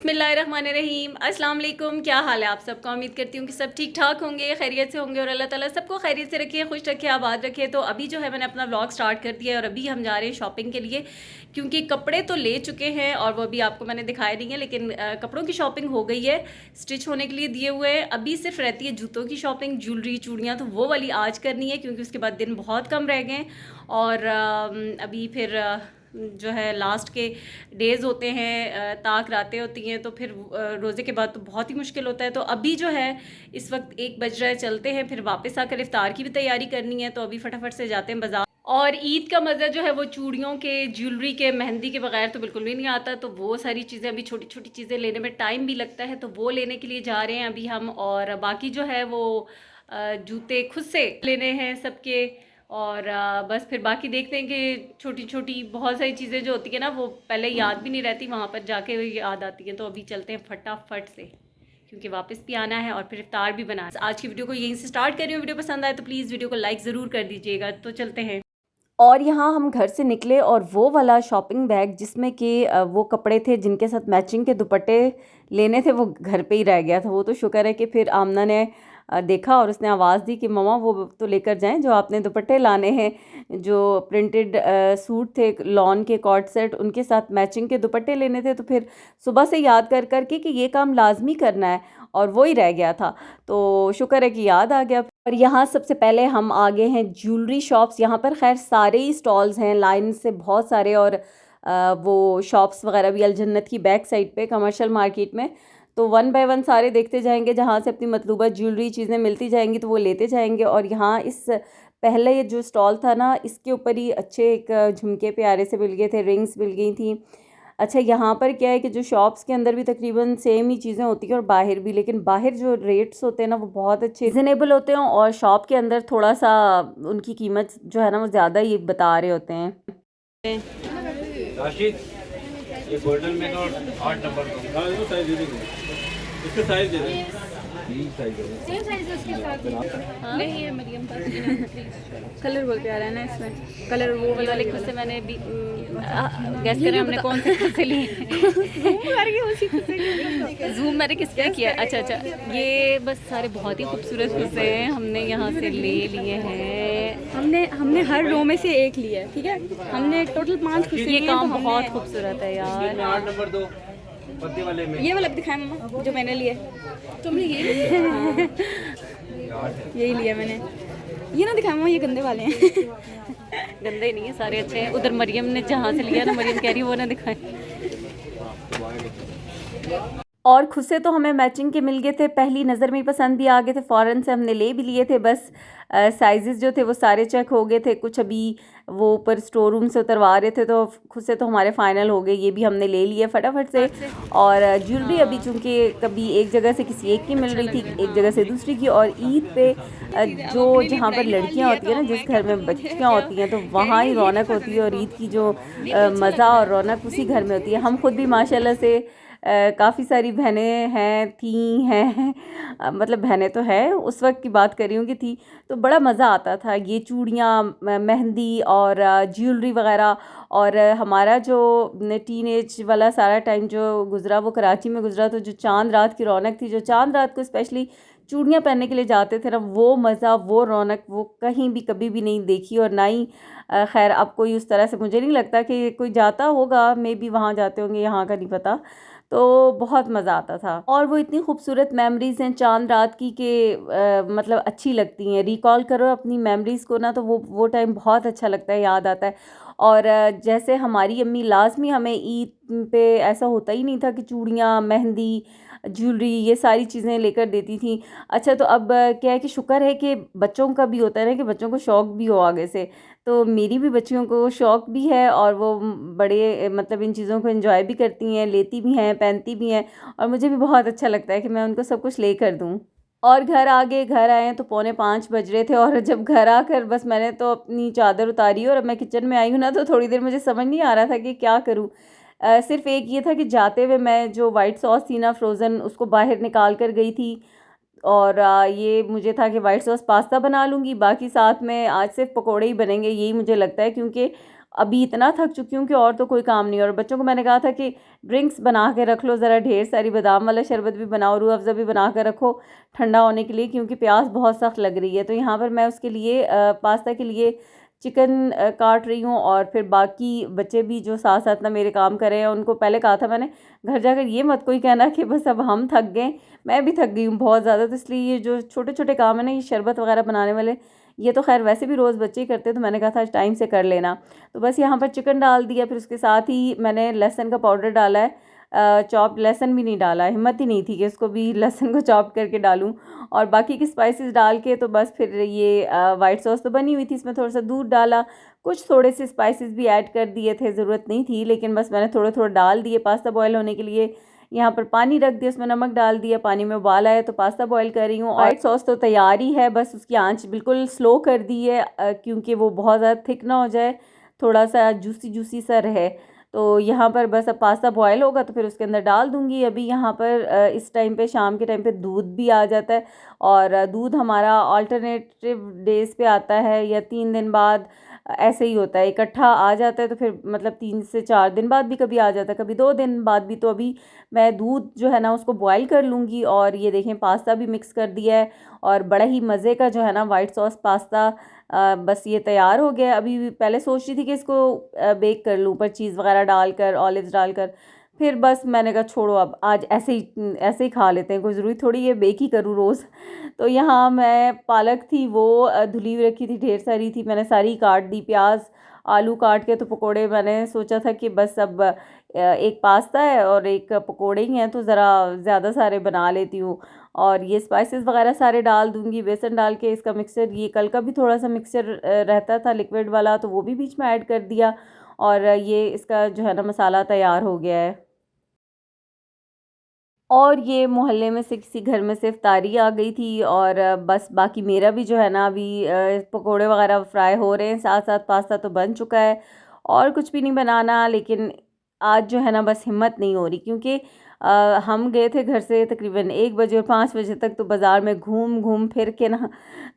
बिस्मिल्लाहिर्रहमानिर्रहीम। अस्सलाम वालेकुम। क्या हाल है आप सबका? उम्मीद करती हूँ कि सब ठीक ठाक होंगे, खैरियत से होंगे और अल्लाह ताला सबको खैरियत से रखे, खुश रखे, आबाद रखे। तो अभी जो है मैंने अपना व्लॉग स्टार्ट कर दिया है और अभी हम जा रहे हैं शॉपिंग के लिए, क्योंकि कपड़े तो ले चुके हैं और वो अभी आपको मैंने दिखाए नहीं है, लेकिन कपड़ों की शॉपिंग हो गई है, स्टिच होने के लिए दिए हुए हैं। अभी सिर्फ रहती है जूतों की शॉपिंग, ज्वेलरी, चूड़ियाँ, तो वो वाली आज करनी है क्योंकि उसके बाद दिन बहुत कम रह गए और अभी फिर जो है लास्ट के डेज़ होते हैं, ताक रातें होती हैं, तो फिर रोज़े के बाद तो बहुत ही मुश्किल होता है। तो अभी जो है इस वक्त 1 बज रहा है, चलते हैं, फिर वापस आकर इफ्तार की भी तैयारी करनी है, तो अभी फटाफट से जाते हैं बाज़ार। और ईद का मज़ा जो है वो चूड़ियों के, ज्वेलरी के, मेहंदी के बगैर तो बिल्कुल भी नहीं आता। तो वो सारी चीज़ें, अभी छोटी छोटी चीज़ें लेने में टाइम भी लगता है, तो वो लेने के लिए जा रहे हैं अभी हम। और बाकी जो है वो जूते खुद से लेने हैं सबके। और बस फिर बाकी देखते हैं कि छोटी छोटी बहुत सारी चीज़ें जो होती है ना, वो पहले याद भी नहीं रहती, वहाँ पर जाके याद आती हैं। तो अभी चलते हैं फटाफट से, क्योंकि वापस भी आना है और फिर इफ्तार भी बनाना है। आज की वीडियो को यहीं से स्टार्ट कर रही हूँ। वीडियो पसंद आए तो प्लीज़ वीडियो को लाइक ज़रूर कर दीजिएगा। तो चलते हैं। और यहाँ हम घर से निकले और वो वाला शॉपिंग बैग जिसमें कि वो कपड़े थे जिनके साथ मैचिंग के दुपट्टे लेने थे, वो घर पे ही रह गया था। वो तो शुक्र है कि फिर आमना ने देखा और उसने आवाज़ दी कि मम्मा वो तो लेकर जाएं, जो आपने दुपट्टे लाने हैं, जो प्रिंटेड सूट थे लॉन के कॉर्ड सेट, उनके साथ मैचिंग के दुपट्टे लेने थे। तो फिर सुबह से याद कर कर के कि ये काम लाजमी करना है और वो ही रह गया था, तो शुक्र है कि याद आ गया। और यहाँ सबसे पहले हम आ गए हैं ज्वेलरी शॉप्स। यहाँ पर खैर सारे ही स्टॉल्स हैं लाइन से बहुत सारे, और वो शॉप्स वगैरह भी, अल जन्नत की बैक साइड पे कमर्शियल मार्केट में। तो 1 बाय 1 सारे देखते जाएंगे, जहाँ से अपनी मतलूबा ज्वेलरी चीज़ें मिलती जाएंगी तो वो लेते जाएंगे। और यहाँ इस पहले ये जो स्टॉल था ना, इसके ऊपर ही अच्छे एक झुमके प्यारे से मिल गए थे, रिंग्स मिल गई थी। अच्छा, यहाँ पर क्या है कि जो शॉप्स के अंदर भी तकरीबन सेम ही चीज़ें होती हैं और बाहर भी, लेकिन बाहर जो रेट्स होते हैं ना वो बहुत अच्छे रिजनेबल होते हैं, और शॉप के अंदर थोड़ा सा उनकी कीमत जो है ना वो ज़्यादा ही बता रहे होते हैं। राशिद, ये गोल्डन में तो 8 नंबर का साइज दे देंगे, इसका साइज दे देंगे। सेम साइज है उसके साथ। नहीं है मरियम का कलर बहुत प्यारा है ना इसमें, कलर वो वाले खुद से मैंने भी गैस करें हमने कौन से खुद से लिए जूम मैंने किस पे किया। अच्छा, ये बस सारे बहुत ही खूबसूरत खुद से हैं, हमने यहाँ से ले लिए हैं। हमने हर रो में से एक लिया है, ठीक है। हमने टोटल 5 खुद से। ये काम बहुत खूबसूरत है यार। 8 नंबर 2 पत्ते वाले में ये वाला दिखाया मम्मा जो मैंने लिए। तुमने ये लिया? यही लिया मैंने। ये ना दिखाया मम्मा, ये गंदे वाले हैं। गंदे नहीं है, सारे अच्छे हैं। उधर मरियम ने जहाँ से लिया ना, मरियम कह रही है वो ना दिखाए। और खुद से तो हमें मैचिंग के मिल गए थे, पहली नज़र में ही पसंद भी आ गए थे, फ़ौरन से हमने ले भी लिए थे। बस साइज़ेस जो थे वो सारे चेक हो गए थे, कुछ अभी वो ऊपर स्टोर रूम से उतरवा रहे थे, तो खुद से तो हमारे फ़ाइनल हो गए, ये भी हमने ले लिए फटाफट से। और ज्वेलरी अभी चूँकि कभी एक जगह से किसी एक की मिल रही थी, एक जगह से दूसरी की। और ईद पे जो जहाँ पर लड़कियाँ होती हैं ना, जिस घर में बच्चियाँ होती हैं, तो वहाँ ही रौनक होती है, और ईद की जो मज़ा और रौनक उसी घर में होती है। हम खुद भी माशाल्लाह से काफ़ी सारी बहनें हैं, थी हैं, मतलब बहनें तो है, उस वक्त की बात कर रही हूँ कि थी, तो बड़ा मज़ा आता था। ये चूड़ियाँ, मेहंदी और ज्वेलरी वगैरह। और हमारा जो टीनेज वाला सारा टाइम जो गुज़रा वो कराची में गुज़रा, तो जो चांद रात की रौनक थी, जो चांद रात को स्पेशली चूड़ियाँ पहनने के लिए जाते थे ना, वो मज़ा, वो रौनक, वो कहीं भी कभी भी नहीं देखी। और ना ही खैर अब कोई उस तरह से, मुझे नहीं लगता कि कोई जाता होगा, मे बी वहाँ जाते होंगे, यहाँ का नहीं पता। तो बहुत मज़ा आता था। और वो इतनी खूबसूरत मेमोरीज़ हैं चांद रात की कि मतलब अच्छी लगती हैं। रिकॉल करो अपनी मेमोरीज़ को ना, तो वो टाइम बहुत अच्छा लगता है, याद आता है। और जैसे हमारी अम्मी लाज़मी हमें ईद पे ऐसा होता ही नहीं था कि चूड़ियाँ, मेहंदी, ज्वेलरी ये सारी चीज़ें लेकर देती थी। अच्छा तो अब क्या है कि शुक्र है कि बच्चों का भी होता है ना कि बच्चों को शौक़ भी हो आगे से। तो मेरी भी बच्चियों को शौक़ भी है और वो बड़े मतलब इन चीज़ों को एंजॉय भी करती हैं, लेती भी हैं, पहनती भी हैं और मुझे भी बहुत अच्छा लगता है कि मैं उनको सब कुछ लेकर दूँ। और घर घर आए तो 4:45 बज रहे थे और जब घर आकर बस मैंने तो अपनी चादर उतारी और अब मैं किचन में आई हूँ ना, तो थोड़ी देर मुझे समझ नहीं आ रहा था कि क्या करूँ। सिर्फ़ एक ये था कि जाते हुए मैं जो वाइट सॉस थी ना फ्रोज़न, उसको बाहर निकाल कर गई थी और ये मुझे था कि वाइट सॉस पास्ता बना लूँगी, बाकी साथ में आज सिर्फ पकोड़े ही बनेंगे, यही मुझे लगता है, क्योंकि अभी इतना थक चुकी हूँ कि और तो कोई काम नहीं है। और बच्चों को मैंने कहा था कि ड्रिंक्स बना के रख लो ज़रा ढेर सारी, बादाम वाला शरबत भी बनाओ, रूह अफ़ज़ा भी बना कर रखो ठंडा होने के लिए, क्योंकि प्यास बहुत सख्त लग रही है। तो यहाँ पर मैं उसके लिए पास्ता के लिए चिकन काट रही हूँ और फिर बाकी बच्चे भी जो साथ साथ ना मेरे काम कर रहे हैं, उनको पहले कहा था मैंने घर जाकर ये मत कोई कहना कि बस अब हम थक गए, मैं भी थक गई हूँ बहुत ज़्यादा। तो इसलिए ये जो छोटे छोटे काम है ना, ये शरबत वगैरह बनाने वाले, ये तो खैर वैसे भी रोज़ बच्चे ही करते हैं, तो मैंने कहा था टाइम से कर लेना। तो बस यहाँ पर चिकन डाल दिया, फिर उसके साथ ही मैंने लहसुन का पाउडर डाला है, चॉप लहसुन भी नहीं डाला, हिम्मत ही नहीं थी कि इसको भी लहसुन को चॉप करके डालूं। और बाकी की स्पाइसेस डाल के तो बस फिर ये वाइट सॉस तो बनी हुई थी, इसमें थोड़ा सा दूध डाला, कुछ थोड़े से स्पाइसेस भी ऐड कर दिए थे, ज़रूरत नहीं थी लेकिन बस मैंने थोड़े थोड़े डाल दिए। पास्ता बॉयल होने के लिए यहाँ पर पानी रख दिया, उसमें नमक डाल दिया, पानी में उबाल आया तो पास्ता बॉयल कर रही हूँ। वाइट सॉस तो तैयार ही है, बस उसकी आंच बिल्कुल स्लो कर दी है क्योंकि वो बहुत ज़्यादा थिक ना हो जाए, थोड़ा सा जूसी जूसी सा रहे। तो यहाँ पर बस अब पास्ता बॉयल होगा तो फिर उसके अंदर डाल दूँगी। अभी यहाँ पर इस टाइम पे शाम के टाइम पे दूध भी आ जाता है और दूध हमारा अल्टरनेटिव डेज़ पे आता है या 3 दिन बाद ऐसे ही होता है, इकट्ठा आ जाता है तो फिर मतलब 3 से 4 दिन बाद भी कभी आ जाता है, कभी 2 दिन बाद भी। तो अभी मैं दूध जो है ना उसको बॉयल कर लूँगी और ये देखें पास्ता भी मिक्स कर दिया है और बड़ा ही मज़े का जो है ना वाइट सॉस पास्ता बस ये तैयार हो गया। अभी पहले सोच रही थी कि इसको बेक कर लूँ, पर चीज़ वगैरह डालकर, ऑलिव्स डालकर, फिर बस मैंने कहा छोड़ो, अब आज ऐसे ही खा लेते हैं, कोई ज़रूरी थोड़ी ये बेक ही करूँ रोज़। तो यहाँ मैं पालक थी वो धुली हुई रखी थी, ढेर सारी थी, मैंने सारी काट दी, प्याज आलू काट के। तो पकोड़े मैंने सोचा था कि बस अब एक पास्ता है और एक पकोड़े ही हैं तो ज़रा ज़्यादा सारे बना लेती हूँ और ये स्पाइसेस वगैरह सारे डाल दूँगी, बेसन डाल के इसका मिक्सचर, ये कल का भी थोड़ा सा मिक्सचर रहता था लिक्विड वाला, तो वो भी बीच में ऐड कर दिया और ये इसका जो है ना मसाला तैयार हो गया है। और ये मोहल्ले में से किसी घर में से इफ्तारी आ गई थी और बस बाकी मेरा भी जो है ना अभी पकोड़े वगैरह फ्राई हो रहे हैं, साथ साथ पास्ता तो बन चुका है और कुछ भी नहीं बनाना। लेकिन आज जो है ना बस हिम्मत नहीं हो रही, क्योंकि हम गए थे घर से तकरीबन 1 बजे और 5 बजे तक तो बाज़ार में घूम घूम फिर के ना,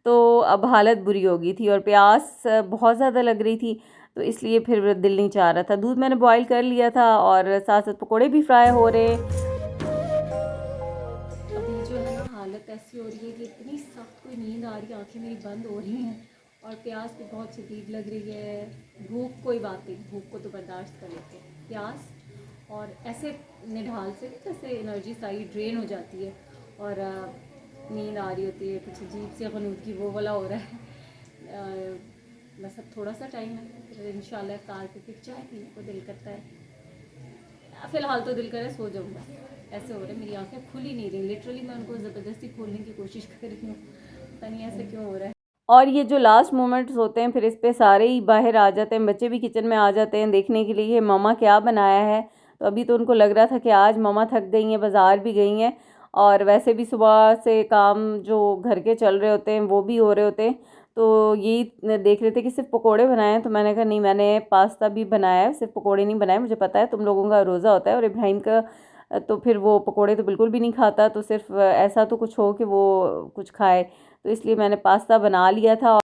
तो अब हालत बुरी हो गई थी और प्यास बहुत ज़्यादा लग रही थी, तो इसलिए फिर दिल नहीं चाह रहा था। दूध मैंने बॉयल कर लिया था और साथ साथ पकोड़े भी फ्राई हो रहे हैं। अभी जो है ना हालत ऐसी हो रही है कि इतनी सख्त कोई नींद आ रही है, आंखें मेरी बंद हो रही हैं और प्यास भी बहुत शदीद लग रही है। भूख कोई बात नहीं, भूख को तो बर्दाश्त कर लेते हैं, प्यास और ऐसे निढाल से जैसे एनर्जी सारी ड्रेन हो जाती है और नींद आ रही होती है, कुछ अजीब सी ग़नूदगी वो वाला हो रहा है। बस अब थोड़ा सा टाइम है, फिर इंशाल्लाह इफ्तार पे फिर चाय पीने को दिल करता है। फ़िलहाल तो दिल करे सो जाऊँगा, ऐसे हो रहा है, मेरी आंखें खुल ही नहीं रही, लिटरली मैं उनको ज़बरदस्ती खोलने की कोशिश कर रही हूँ, पता नहीं ऐसा क्यों हो रहा है। और ये जो लास्ट मोमेंट्स होते हैं फिर इस पे सारे ही बाहर आ जाते हैं, बच्चे भी किचन में आ जाते हैं देखने के लिए मम्मा क्या बनाया है। तो अभी तो उनको लग रहा था कि आज मम्मा थक गई हैं, बाज़ार भी गई हैं और वैसे भी सुबह से काम जो घर के चल रहे होते हैं वो भी हो रहे होते हैं, तो यही देख रहे थे कि सिर्फ पकोड़े बनाए हैं। तो मैंने कहा नहीं, मैंने पास्ता भी बनाया है, सिर्फ पकोड़े नहीं बनाए, मुझे पता है तुम लोगों का रोज़ा होता है और इब्राहिम का तो फिर वो पकोड़े तो बिल्कुल भी नहीं खाता, तो सिर्फ ऐसा तो कुछ हो कि वो कुछ खाए, तो इसलिए मैंने पास्ता बना लिया था।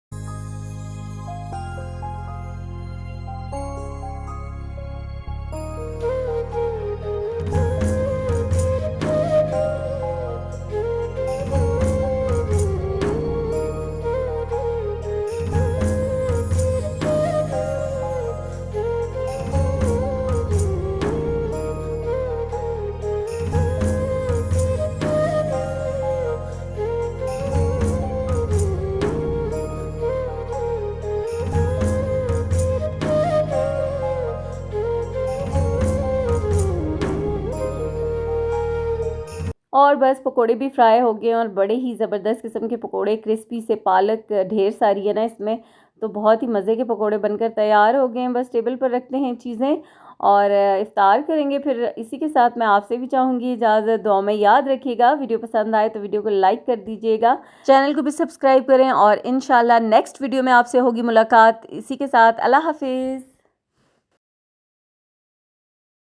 और बस पकोड़े भी फ्राई हो गए हैं और बड़े ही ज़बरदस्त किस्म के पकोड़े, क्रिस्पी से पालक ढेर सारी है ना इसमें, तो बहुत ही मज़े के पकोड़े बनकर तैयार हो गए हैं। बस टेबल पर रखते हैं चीज़ें और इफ्तार करेंगे। फिर इसी के साथ मैं आपसे भी चाहूँगी इजाज़त, दुआ में याद रखिएगा। वीडियो पसंद आए तो वीडियो को लाइक कर दीजिएगा, चैनल को भी सब्सक्राइब करें और इंशाल्लाह नेक्स्ट वीडियो में आपसे होगी मुलाकात। इसी के साथ अल्लाह हाफिज़।